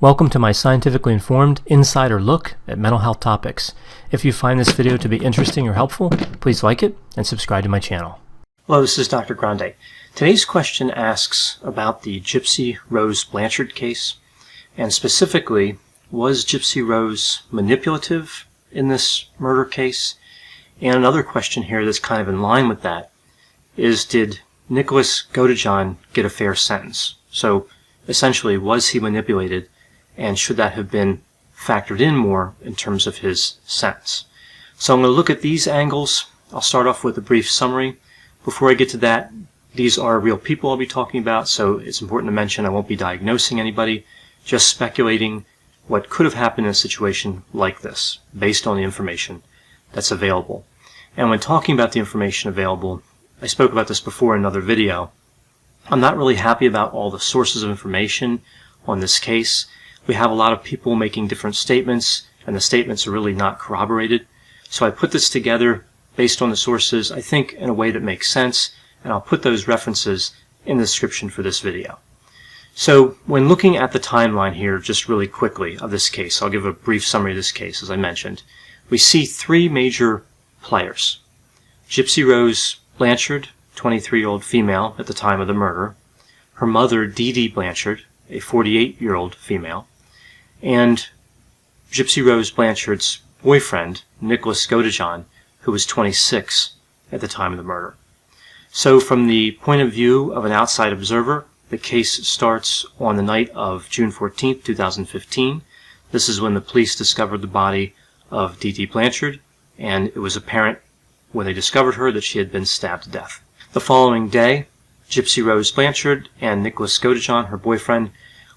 Welcome to my scientifically informed insider look at mental health topics. If you find this video to be interesting or helpful, please like it and subscribe to my channel. Hello, this is Dr. Grande. Today's question asks about the Gypsy Rose Blanchard case, and specifically, was Gypsy Rose manipulative in this murder case? And another question here that's kind of in line with that is, did Nicholas Godejohn get a fair sentence? So essentially, was he manipulated? And should that have been factored in more in terms of his sentence? So I'm going to look at these angles. I'll start off with a brief summary. Before I get to that, these are real people I'll be talking about, so it's important to mention I won't be diagnosing anybody, just speculating what could have happened in a situation like this, based on the information that's available. And when talking about the information available, I spoke about this before in another video, I'm not really happy about all the sources of information on this case. We have a lot of people making different statements, and the statements are really not corroborated. So I put this together based on the sources, I think, in a way that makes sense, and I'll put those references in the description for this video. So when looking at the timeline here, just really quickly, of this case, I'll give a brief summary of this case, as I mentioned. We see three major players. Gypsy Rose Blanchard, 23-year-old female at the time of the murder. Her mother, Dee Dee Blanchard, a 48-year-old female. And Gypsy Rose Blanchard's boyfriend, Nicholas Godejohn, who was 26 at the time of the murder. So from the point of view of an outside observer, the case starts on the night of June 14, 2015. This is when the police discovered the body of Dee Dee Blanchard, and it was apparent when they discovered her that she had been stabbed to death. The following day, Gypsy Rose Blanchard and Nicholas Godejohn, her boyfriend,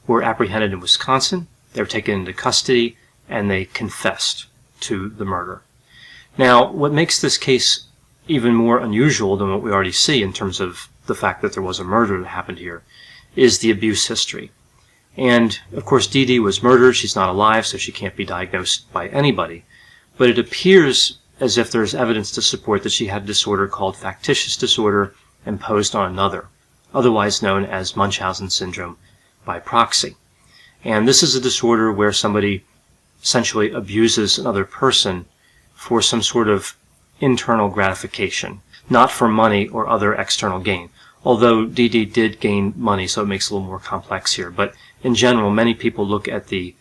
were apprehended in Wisconsin. They were taken into custody, and they confessed to the murder. Now, what makes this case even more unusual than what we already see in terms of the fact that there was a murder that happened here is the abuse history. And, of course, Dee Dee was murdered. She's not alive, so she can't be diagnosed by anybody. But it appears as if there's evidence to support that she had a disorder called factitious disorder imposed on another, otherwise known as Münchausen Syndrome by Proxy. And this is a disorder where somebody essentially abuses another person for some sort of internal gratification, not for money or other external gain. Although Dee Dee did gain money, so it makes it a little more complex here. But in general, many people look at the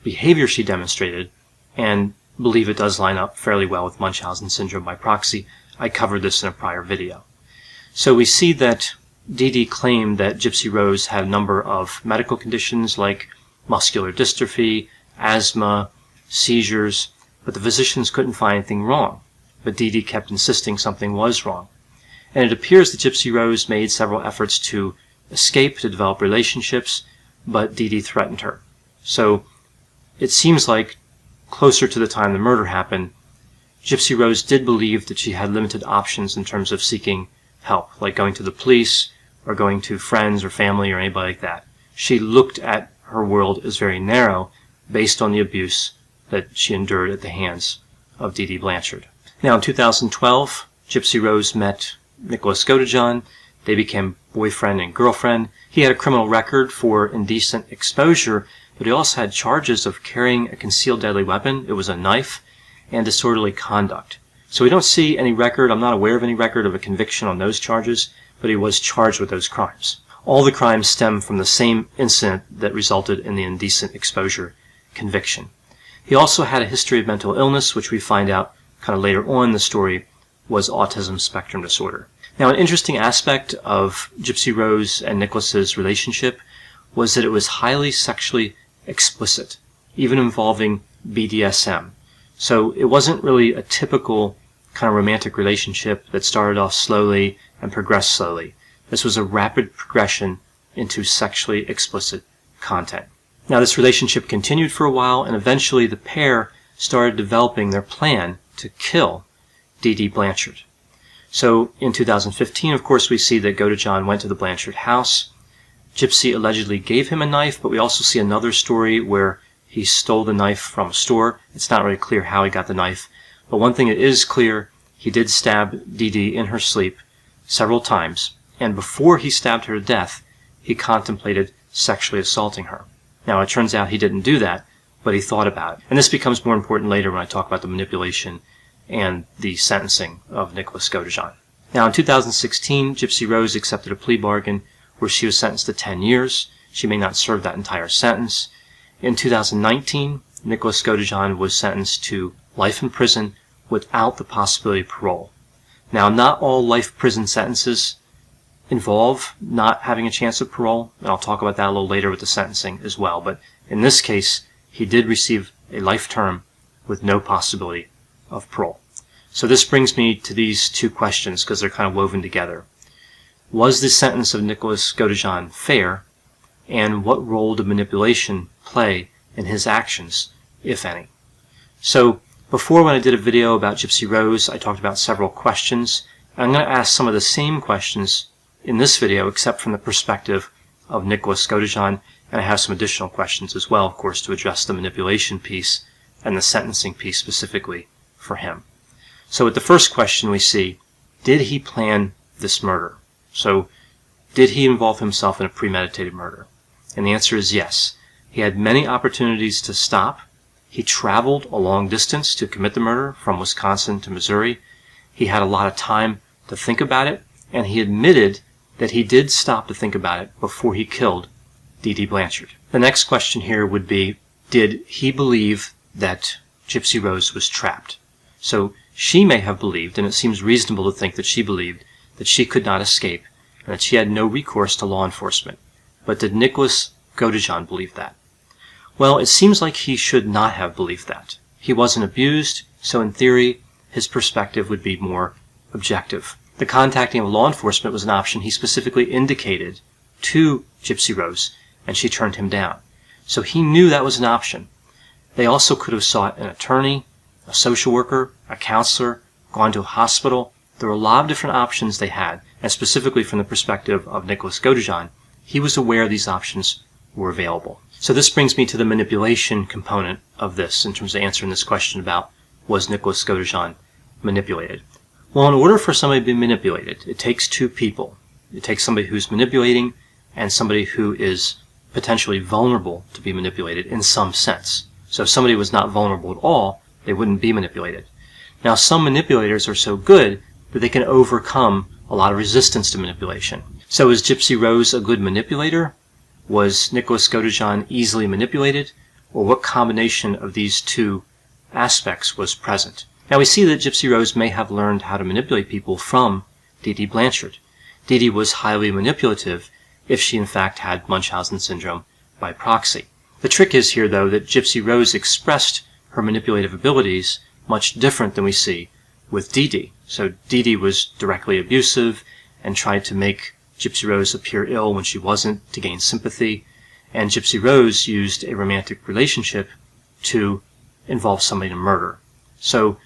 behavior she demonstrated and believe it does line up fairly well with Münchausen Syndrome by Proxy. I covered this in a prior video. So we see that Dee Dee claimed that Gypsy Rose had a number of medical conditions like muscular dystrophy, asthma, seizures, but the physicians couldn't find anything wrong. But Dee Dee kept insisting something was wrong. And it appears that Gypsy Rose made several efforts to escape, to develop relationships, but Dee Dee threatened her. So it seems like closer to the time the murder happened, Gypsy Rose did believe that she had limited options in terms of seeking help, like going to the police or going to friends or family or anybody like that. She looked at her world as very narrow based on the abuse that she endured at the hands of Dee Dee Blanchard. Now in 2012, Gypsy Rose met Nicholas Godejohn. They became boyfriend and girlfriend. He had a criminal record for indecent exposure, but he also had charges of carrying a concealed deadly weapon. It was a knife, and disorderly conduct. So we don't see any record, I'm not aware of any record of a conviction on those charges, but he was charged with those crimes. All the crimes stem from the same incident that resulted in the indecent exposure conviction. He also had a history of mental illness, which we find out kind of later on in the story was Autism Spectrum Disorder. Now, an interesting aspect of Gypsy Rose and Nicholas's relationship was that it was highly sexually explicit, even involving BDSM. So it wasn't really a typical kind of romantic relationship that started off slowly and progressed slowly. This was a rapid progression into sexually explicit content. Now, this relationship continued for a while, and eventually the pair started developing their plan to kill Dee Dee Blanchard. So in 2015, of course, we see that Godejohn went to the Blanchard house. Gypsy allegedly gave him a knife, but we also see another story where he stole the knife from a store. It's not really clear how he got the knife, but one thing that is clear, he did stab Dee Dee in her sleep several times, and before he stabbed her to death, he contemplated sexually assaulting her. Now, it turns out he didn't do that, but he thought about it. And this becomes more important later when I talk about the manipulation and the sentencing of Nicholas Godejohn. Now, in 2016, Gypsy Rose accepted a plea bargain where she was sentenced to 10 years. She may not serve that entire sentence. In 2019, Nicholas Godejohn was sentenced to life in prison without the possibility of parole. Now, not all life prison sentences involve not having a chance of parole, and I'll talk about that a little later with the sentencing as well. But in this case, he did receive a life term with no possibility of parole. So this brings me to these two questions because they're kind of woven together. Was the sentence of Nicholas Godejohn fair, and what role did manipulation play in his actions, if any? So before, when I did a video about Gypsy Rose, I talked about several questions. I'm going to ask some of the same questions in this video, except from the perspective of Nicholas Godejohn, and I have some additional questions as well, of course, to address the manipulation piece and the sentencing piece specifically for him. So with the first question we see, did he plan this murder? So did he involve himself in a premeditated murder? And the answer is yes. He had many opportunities to stop. He traveled a long distance to commit the murder from Wisconsin to Missouri. He had a lot of time to think about it, and he admitted that he did stop to think about it before he killed Dee Dee Blanchard. The next question here would be, did he believe that Gypsy Rose was trapped? So she may have believed, and it seems reasonable to think that she believed, that she could not escape and that she had no recourse to law enforcement. But did Nicholas Godejohn believe that? Well, it seems like he should not have believed that. He wasn't abused, so in theory, his perspective would be more objective. The contacting of law enforcement was an option he specifically indicated to Gypsy Rose, and she turned him down. So he knew that was an option. They also could have sought an attorney, a social worker, a counselor, gone to a hospital. There were a lot of different options they had, and specifically from the perspective of Nicholas Godejohn, he was aware these options were available. So this brings me to the manipulation component of this in terms of answering this question about, was Nicholas Godejohn manipulated? Well, in order for somebody to be manipulated, it takes two people. It takes somebody who's manipulating and somebody who is potentially vulnerable to be manipulated in some sense. So if somebody was not vulnerable at all, they wouldn't be manipulated. Now, some manipulators are so good that they can overcome a lot of resistance to manipulation. So is Gypsy Rose a good manipulator? Was Nicholas Godejohn easily manipulated? Or what combination of these two aspects was present? Now we see that Gypsy Rose may have learned how to manipulate people from Dee Dee Blanchard. Dee Dee was highly manipulative if she in fact had Münchausen Syndrome by proxy. The trick is here, though, that Gypsy Rose expressed her manipulative abilities much different than we see with Dee Dee. So Dee Dee was directly abusive and tried to make Gypsy Rose appear ill when she wasn't to gain sympathy, and Gypsy Rose used a romantic relationship to involve somebody in murder. So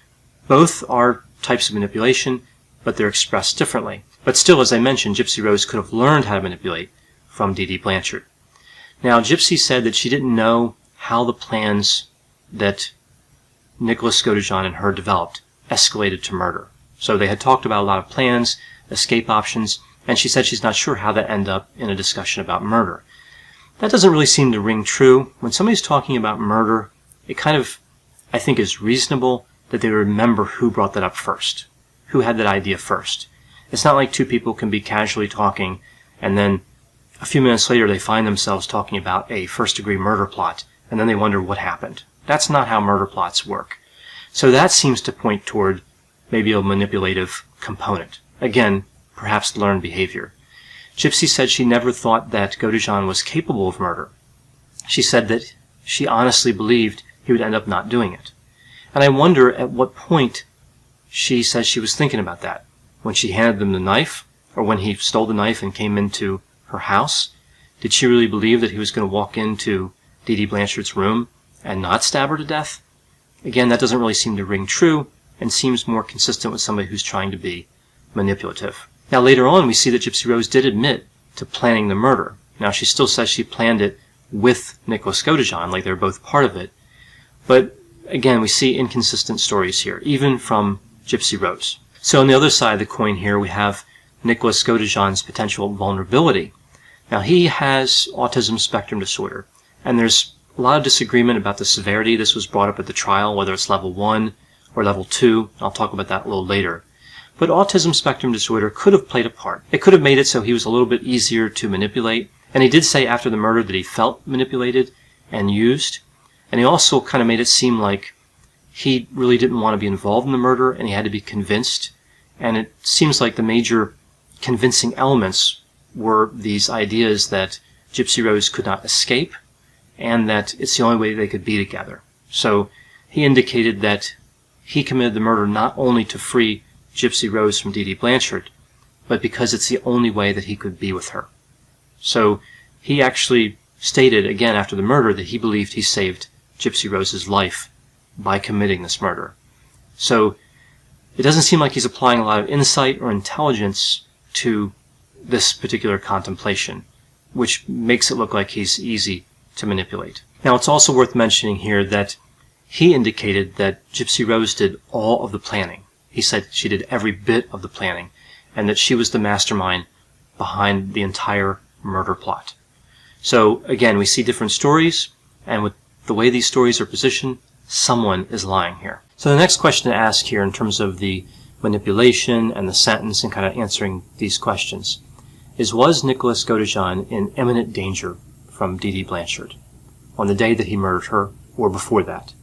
both are types of manipulation, but they're expressed differently. But still, as I mentioned, Gypsy Rose could have learned how to manipulate from Dee Dee Blanchard. Now, Gypsy said that she didn't know how the plans that Nicholas Godejohn and her developed escalated to murder. So they had talked about a lot of plans, escape options, and she said she's not sure how that ended up in a discussion about murder. That doesn't really seem to ring true. When somebody's talking about murder, it kind of, I think, is reasonable that they remember who brought that up first, who had that idea first. It's not like two people can be casually talking and then a few minutes later they find themselves talking about a first-degree murder plot and then they wonder what happened. That's not how murder plots work. So that seems to point toward maybe a manipulative component. Again, perhaps learned behavior. Gypsy said she never thought that Godejohn was capable of murder. She said that she honestly believed he would end up not doing it. And I wonder at what point she said she was thinking about that. When she handed him the knife, or when he stole the knife and came into her house? Did she really believe that he was going to walk into Dee Dee Blanchard's room and not stab her to death? Again, that doesn't really seem to ring true and seems more consistent with somebody who's trying to be manipulative. Now later on we see that Gypsy Rose did admit to planning the murder. Now she still says she planned it with Nicholas Godejohn, like they're both part of it. But again, we see inconsistent stories here, even from Gypsy Rose. So on the other side of the coin here we have Nicholas Godejohn's potential vulnerability. Now he has Autism Spectrum Disorder, And there's a lot of disagreement about the severity. This was brought up at the trial, whether it's level 1 or level 2. I'll talk about that a little later. But autism spectrum disorder could have played a part. It could have made it so he was a little bit easier to manipulate. And he did say after the murder that he felt manipulated and used. And he also kind of made it seem like he really didn't want to be involved in the murder and he had to be convinced. And it seems like the major convincing elements were these ideas that Gypsy Rose could not escape and that it's the only way they could be together. So he indicated that he committed the murder not only to free Gypsy Rose from Dee Dee Blanchard, but because it's the only way that he could be with her. So he actually stated again after the murder that he believed he saved Gypsy Rose's life by committing this murder. So it doesn't seem like he's applying a lot of insight or intelligence to this particular contemplation, which makes it look like he's easy to manipulate. Now, it's also worth mentioning here that he indicated that Gypsy Rose did all of the planning. He said she did every bit of the planning and that she was the mastermind behind the entire murder plot. So again, we see different stories, and with the way these stories are positioned, someone is lying here. So the next question to ask here in terms of the manipulation and the sentence and kind of answering these questions is, was Nicholas Godejohn in imminent danger from Dee Dee Blanchard on the day that he murdered her or before that?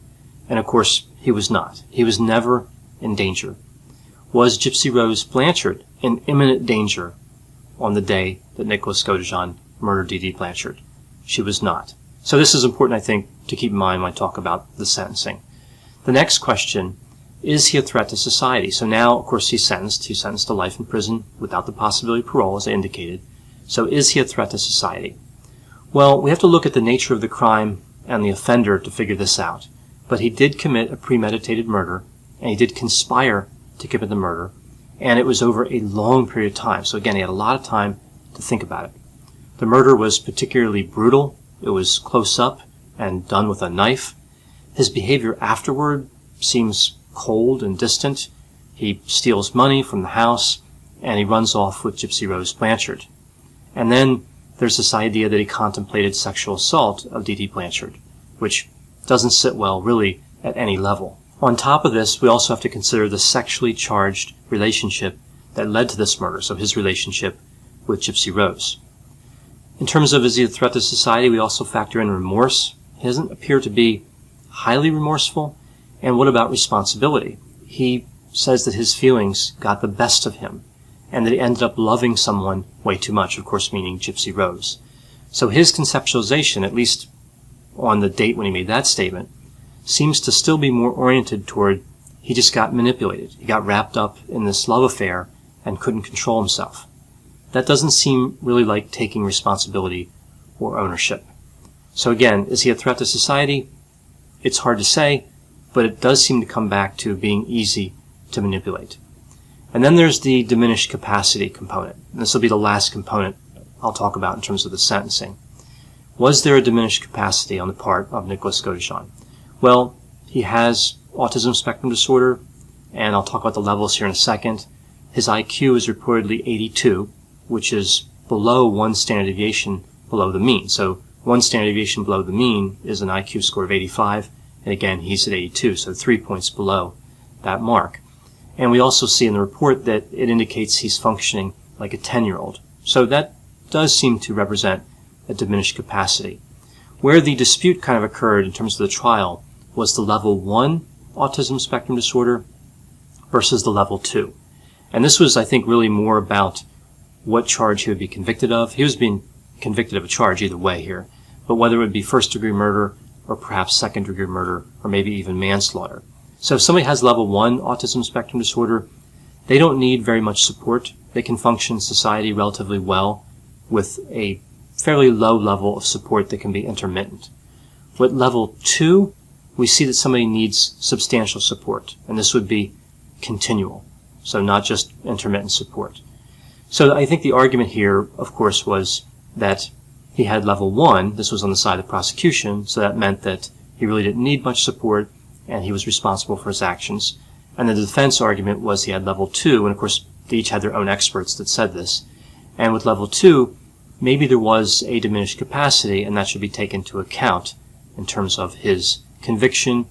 And of course, he was not. He was never in danger. Was Gypsy Rose Blanchard in imminent danger on the day that Nicholas Godejohn murdered Dee Dee Blanchard? She was not. So this is important, I think, to keep in mind when I talk about the sentencing. The next question, is he a threat to society? So now, of course, he's sentenced. He's sentenced to life in prison without the possibility of parole, as I indicated. So is he a threat to society? Well, we have to look at the nature of the crime and the offender to figure this out. But he did commit a premeditated murder, and he did conspire to commit the murder, and it was over a long period of time. So again, he had a lot of time to think about it. The murder was particularly brutal. It was close up and done with a knife. His behavior afterward seems cold and distant. He steals money from the house, and he runs off with Gypsy Rose Blanchard. And then there's this idea that he contemplated sexual assault of Dee Dee Blanchard, which doesn't sit well really at any level. On top of this, we also have to consider the sexually charged relationship that led to this murder, so his relationship with Gypsy Rose. In terms of is he a threat to society, we also factor in remorse. He doesn't appear to be highly remorseful. And what about responsibility? He says that his feelings got the best of him and that he ended up loving someone way too much, of course meaning Gypsy Rose. So his conceptualization, at least on the date when he made that statement, seems to still be more oriented toward he just got manipulated. He got wrapped up in this love affair and couldn't control himself. That doesn't seem really like taking responsibility or ownership. So again, is he a threat to society? It's hard to say, but it does seem to come back to being easy to manipulate. And then there's the diminished capacity component. And this will be the last component I'll talk about in terms of the sentencing. Was there a diminished capacity on the part of Nicholas Godejohn? Well, he has autism spectrum disorder, and I'll talk about the levels here in a second. His IQ is reportedly 82, which is below one standard deviation below the mean. So one standard deviation below the mean is an IQ score of 85, and again, he's at 82, so 3 points below that mark. And we also see in the report that it indicates he's functioning like a 10-year-old. So that does seem to represent a diminished capacity. Where the dispute kind of occurred in terms of the trial was the level 1 autism spectrum disorder versus the level 2. And this was, I think, really more about what charge he would be convicted of. He was being convicted of a charge either way here, but whether it would be first-degree murder or perhaps second-degree murder or maybe even manslaughter. So if somebody has level 1 autism spectrum disorder, they don't need very much support. They can function in society relatively well with a fairly low level of support that can be intermittent. With level 2, we see that somebody needs substantial support, and this would be continual, so not just intermittent support. So I think the argument here, of course, was that he had level 1. This was on the side of the prosecution, so that meant that he really didn't need much support, and he was responsible for his actions. And the defense argument was he had level 2, and of course they each had their own experts that said this. And with level 2, maybe there was a diminished capacity, and that should be taken into account in terms of his conviction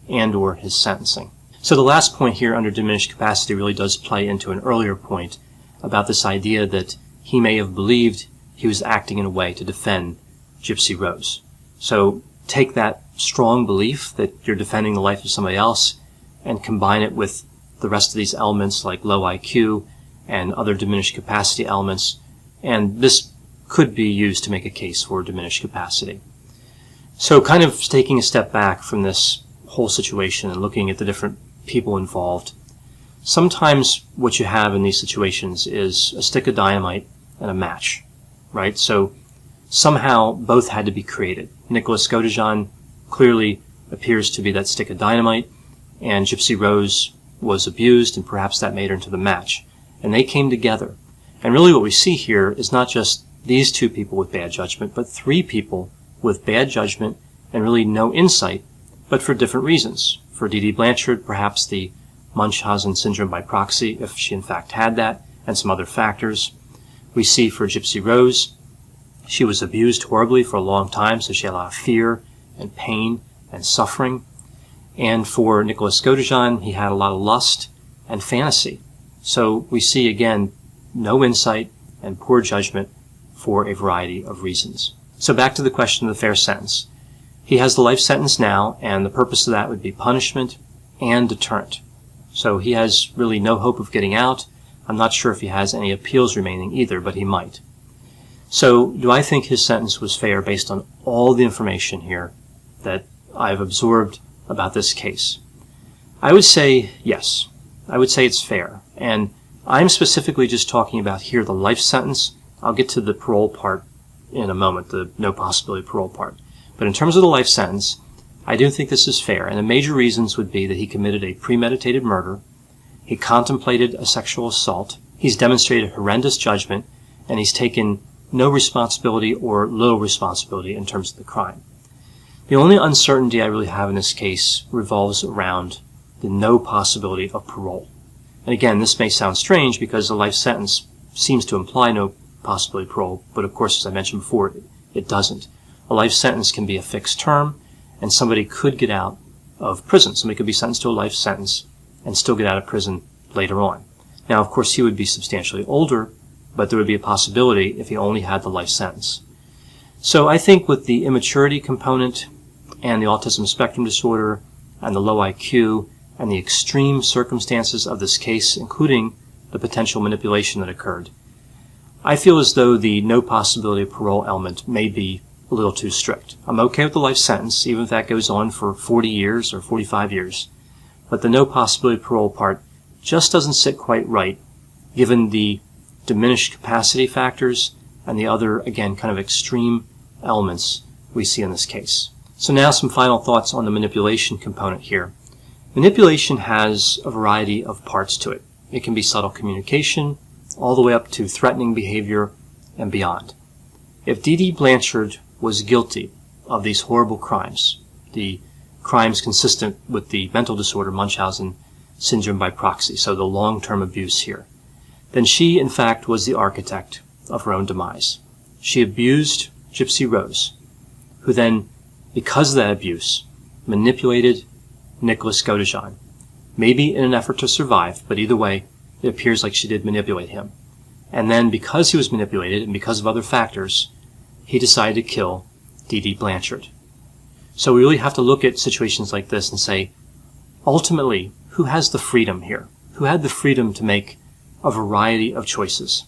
and or his sentencing. So the last point here under diminished capacity really does play into an earlier point about this idea that he may have believed he was acting in a way to defend Gypsy Rose. So take that strong belief that you're defending the life of somebody else and combine it with the rest of these elements like low IQ and other diminished capacity elements, and this could be used to make a case for diminished capacity. So kind of taking a step back from this whole situation and looking at the different people involved, sometimes what you have in these situations is a stick of dynamite and a match, right? So somehow both had to be created. Nicholas Godejohn clearly appears to be that stick of dynamite, and Gypsy Rose was abused, and perhaps that made her into the match. And they came together. And really what we see here is not just these two people with bad judgment, but three people with bad judgment and really no insight, but for different reasons. For Dee Dee Blanchard, perhaps the Münchausen Syndrome by proxy, if she in fact had that, and some other factors. We see for Gypsy Rose, she was abused horribly for a long time, so she had a lot of fear and pain and suffering. And for Nicholas Godejohn, he had a lot of lust and fantasy. So we see, again, no insight and poor judgment for a variety of reasons. So back to the question of the fair sentence. He has the life sentence now, and the purpose of that would be punishment and deterrent. So he has really no hope of getting out. I'm not sure if he has any appeals remaining either, but he might. So do I think his sentence was fair based on all the information here that I've absorbed about this case? I would say yes. I would say it's fair. And I'm specifically just talking about here the life sentence. I'll get to the parole part in a moment, the no possibility parole part. But in terms of the life sentence, I do think this is fair. And the major reasons would be that he committed a premeditated murder, he contemplated a sexual assault, he's demonstrated horrendous judgment, and he's taken no responsibility or little responsibility in terms of the crime. The only uncertainty I really have in this case revolves around the no possibility of parole. And again, this may sound strange because the life sentence seems to imply no possibility of parole, but of course, as I mentioned before, it doesn't. A life sentence can be a fixed term, and somebody could get out of prison. Somebody could be sentenced to a life sentence and still get out of prison later on. Now, of course, he would be substantially older, but there would be a possibility if he only had the life sentence. So I think with the immaturity component and the autism spectrum disorder and the low IQ and the extreme circumstances of this case, including the potential manipulation that occurred, I feel as though the no possibility of parole element may be a little too strict. I'm okay with the life sentence, even if that goes on for 40 years or 45 years. But the no possibility of parole part just doesn't sit quite right, given the diminished capacity factors and the other, again, kind of extreme elements we see in this case. So now some final thoughts on the manipulation component here. Manipulation has a variety of parts to it. It can be subtle communication, all the way up to threatening behavior and beyond. If Dee Dee Blanchard was guilty of these horrible crimes, the crimes consistent with the mental disorder Münchausen Syndrome by proxy, so the long-term abuse here, then she, in fact, was the architect of her own demise. She abused Gypsy Rose, who then, because of that abuse, manipulated Nicholas Godejohn, maybe in an effort to survive, but either way, it appears like she did manipulate him. And then, because he was manipulated and because of other factors, he decided to kill Dee Dee Blanchard. So we really have to look at situations like this and say, ultimately, who has the freedom here? Who had the freedom to make a variety of choices?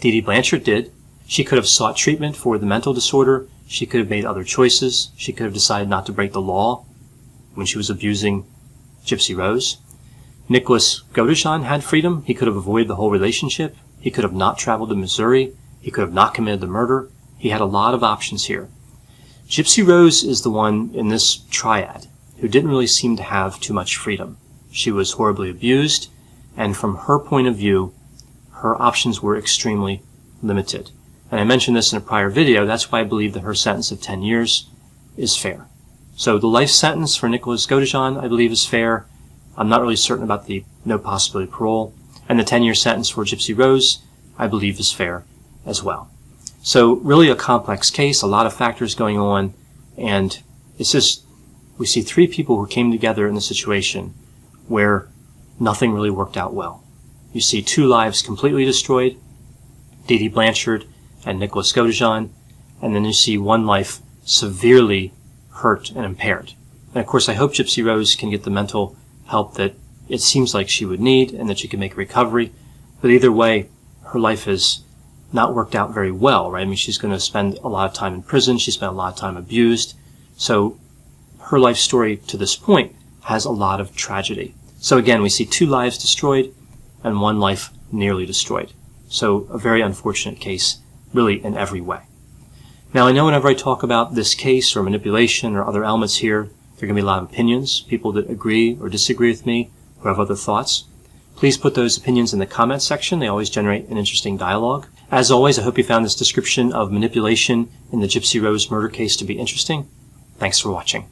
Dee Dee Blanchard did. She could have sought treatment for the mental disorder. She could have made other choices. She could have decided not to break the law when she was abusing Gypsy Rose. Nicholas Godejohn had freedom. He could have avoided the whole relationship. He could have not traveled to Missouri. He could have not committed the murder. He had a lot of options here. Gypsy Rose is the one in this triad who didn't really seem to have too much freedom. She was horribly abused, and from her point of view, her options were extremely limited. And I mentioned this in a prior video. That's why I believe that her sentence of 10 years is fair. So the life sentence for Nicholas Godejohn, I believe, is fair. I'm not really certain about the no possibility of parole. And the 10-year sentence for Gypsy Rose, I believe, is fair as well. So really a complex case, a lot of factors going on, and it's just, we see three people who came together in a situation where nothing really worked out well. You see two lives completely destroyed, Dee Dee Blanchard and Nicholas Godejohn, and then you see one life severely hurt and impaired. And of course, I hope Gypsy Rose can get the mental help that it seems like she would need and that she can make a recovery. But either way, her life has not worked out very well, right? I mean, she's going to spend a lot of time in prison. She spent a lot of time abused. So her life story to this point has a lot of tragedy. So again, we see two lives destroyed and one life nearly destroyed. So a very unfortunate case, really in every way. Now, I know whenever I talk about this case or manipulation or other elements here, there are going to be a lot of opinions, people that agree or disagree with me, who have other thoughts. Please put those opinions in the comments section. They always generate an interesting dialogue. As always, I hope you found this description of manipulation in the Gypsy Rose murder case to be interesting. Thanks for watching.